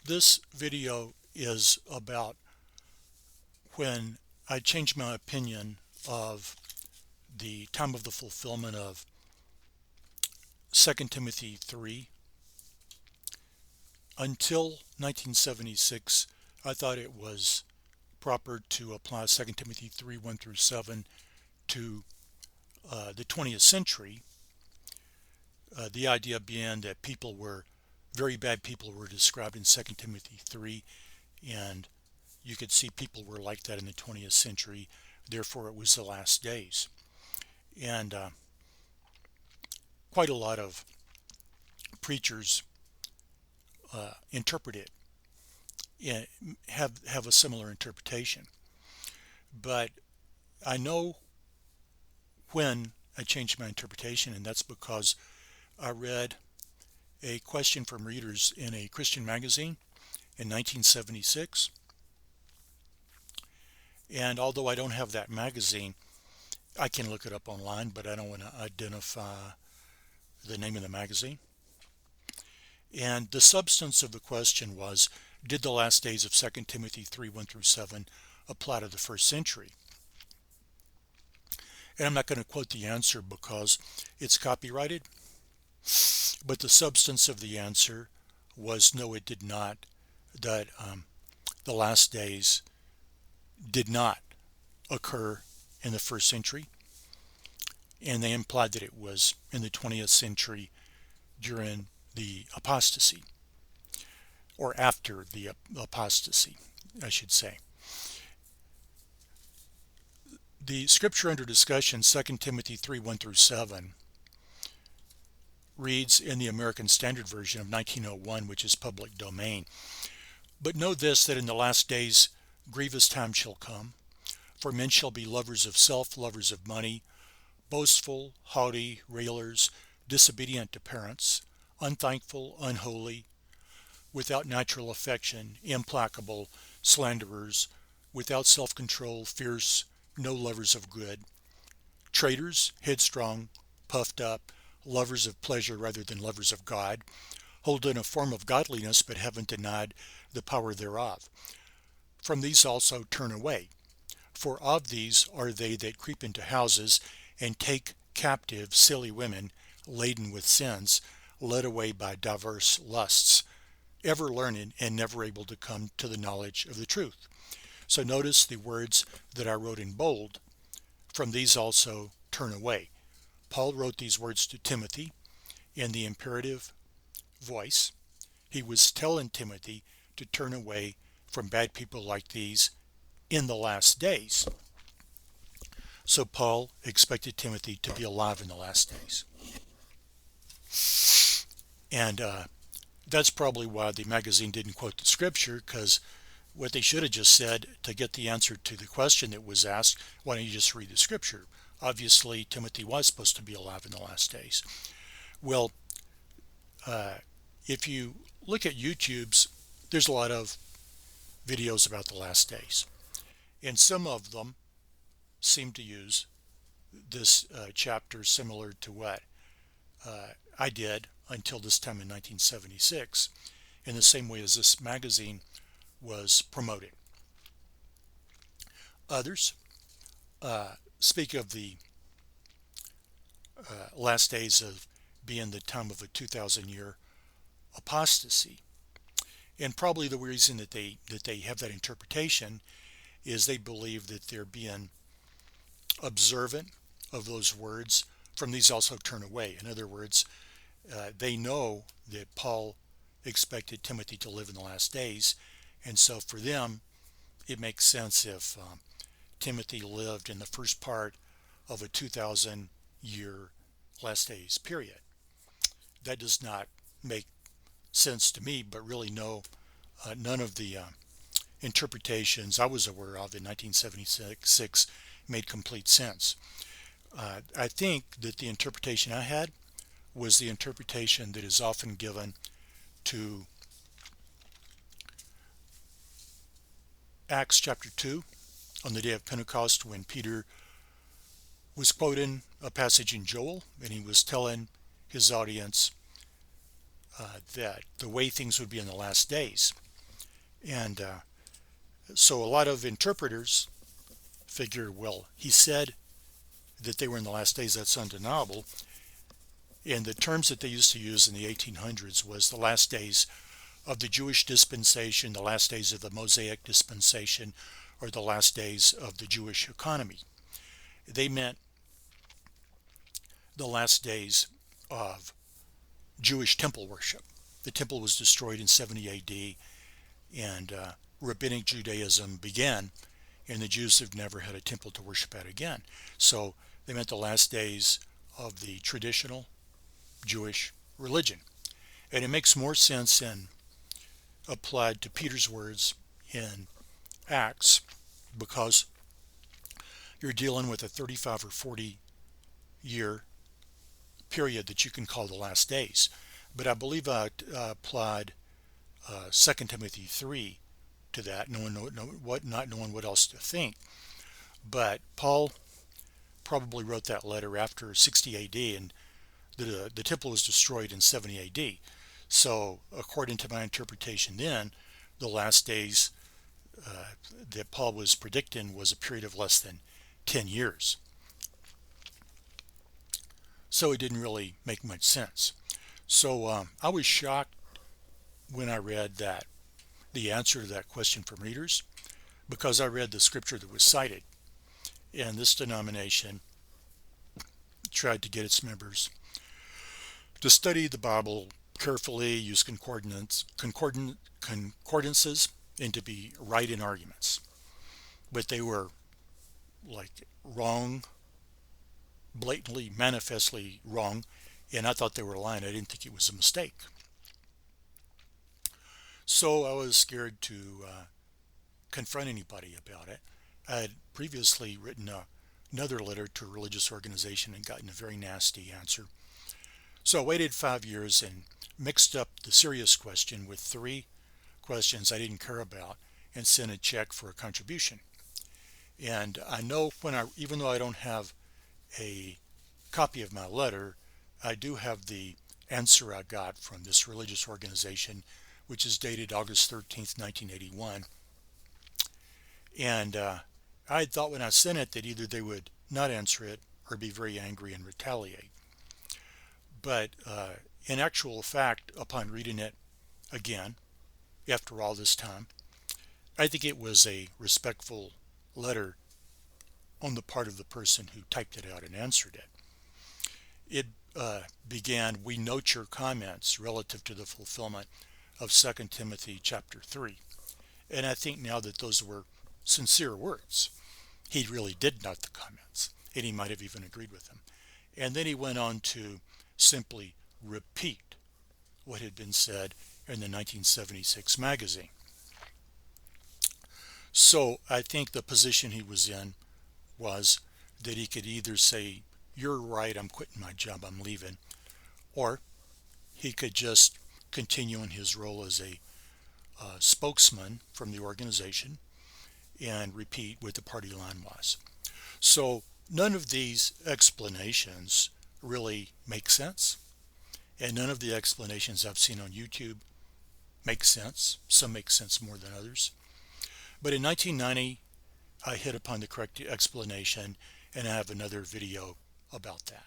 This video is about when I changed my opinion of the time of the fulfillment of 2 Timothy 3. Until 1976, I thought it was proper to apply 2 Timothy 3 1 through 7 to the 20th century. The idea being that very bad people were described in 2 Timothy 3, and you could see people were like that in the 20th century. Therefore, it was the last days. And quite a lot of preachers interpret it and have a similar interpretation. But I know when I changed my interpretation, and that's because I read a question from readers in a Christian magazine in 1976. And although I don't have that magazine, I can look it up online, but I don't want to identify the name of the magazine. And the substance of the question was, did the last days of 2 Timothy 3 1 through 7 apply to the first century? And I'm not going to quote the answer because it's copyrighted, but the substance of the answer was no, it did not. That the last days did not occur in the first century, and they implied that it was in the 20th century during the apostasy, or after the apostasy, I should say. The scripture under discussion, 2 Timothy 3 1 through 7, reads in the American Standard Version of 1901, which is public domain. But know this, that in the last days grievous times shall come, for men shall be lovers of self, lovers of money, boastful, haughty, railers, disobedient to parents, unthankful, unholy, without natural affection, implacable, slanderers, without self-control, fierce, no lovers of good, traitors, headstrong, puffed up, lovers of pleasure rather than lovers of God, holding a form of godliness but haven't denied the power thereof. From these also turn away. For of these are they that creep into houses and take captive silly women laden with sins, led away by diverse lusts, ever learned and never able to come to the knowledge of the truth. So notice the words that I wrote in bold. From these also turn away. Paul wrote these words to Timothy in the imperative voice. He was telling Timothy to turn away from bad people like these in the last days. So Paul expected Timothy to be alive in the last days. And that's probably why the magazine didn't quote the scripture, because what they should have just said to get the answer to the question that was asked, why don't you just read the scripture? Obviously, Timothy was supposed to be alive in the last days. Well, if you look at YouTube's, there's a lot of videos about the last days. And some of them seem to use this chapter similar to what I did until this time in 1976, in the same way as this magazine was promoted. Others speak of the last days of being the time of a 2,000-year apostasy. And probably the reason that they have that interpretation is they believe that they're being observant of those words. From these also turn away. In other words, they know that Paul expected Timothy to live in the last days, and so for them it makes sense if Timothy lived in the first part of a 2,000-year last days period. That does not make sense to me, but really none of the interpretations I was aware of in 1976 made complete sense. I think that the interpretation I had was the interpretation that is often given to Acts chapter 2 on the day of Pentecost, when Peter was quoting a passage in Joel, and he was telling his audience that the way things would be in the last days. And so a lot of interpreters figure, well, he said that they were in the last days. That's undeniable. And the terms that they used to use in the 1800s was the last days of the Jewish dispensation, the last days of the Mosaic dispensation, or the last days of the Jewish economy. They meant the last days of Jewish temple worship. The temple was destroyed in 70 AD, and Rabbinic Judaism began, and the Jews have never had a temple to worship at again. So they meant the last days of the traditional Jewish religion. And it makes more sense and applied to Peter's words in Acts, because you're dealing with a 35 or 40 year period that you can call the last days. But I believe I applied 2 Timothy 3 to that, not knowing what else to think. But Paul probably wrote that letter after 60 AD, and the temple was destroyed in 70 AD. So according to my interpretation then, the last days that Paul was predicting was a period of less than 10 years. So it didn't really make much sense. So I was shocked when I read that the answer to that question from readers, because I read the scripture that was cited, and this denomination tried to get its members to study the Bible carefully, use concordances, and to be right in arguments. But they were like wrong, blatantly, manifestly wrong, and I thought they were lying. I didn't think it was a mistake. So I was scared to confront anybody about it. I had previously written another letter to a religious organization and gotten a very nasty answer. So I waited 5 years and mixed up the serious question with 3 questions I didn't care about and sent a check for a contribution. And I know even though I don't have a copy of my letter, I do have the answer I got from this religious organization, which is dated August 13th, 1981. And I had thought when I sent it that either they would not answer it or be very angry and retaliate. But in actual fact, upon reading it again, after all this time, I think it was a respectful letter on the part of the person who typed it out and answered it. It began, "We note your comments relative to the fulfillment of 2 Timothy chapter 3. And I think now that those were sincere words. He really did note the comments, and he might have even agreed with them. And then he went on to simply repeat what had been said in the 1976 magazine. So I think the position he was in was that he could either say, "You're right, I'm quitting my job, I'm leaving," or he could just continue in his role as a spokesman from the organization and repeat what the party line was. So none of these explanations really make sense, and none of the explanations I've seen on YouTube make sense. Some make sense more than others. But in 1990, I hit upon the correct explanation, and I have another video about that.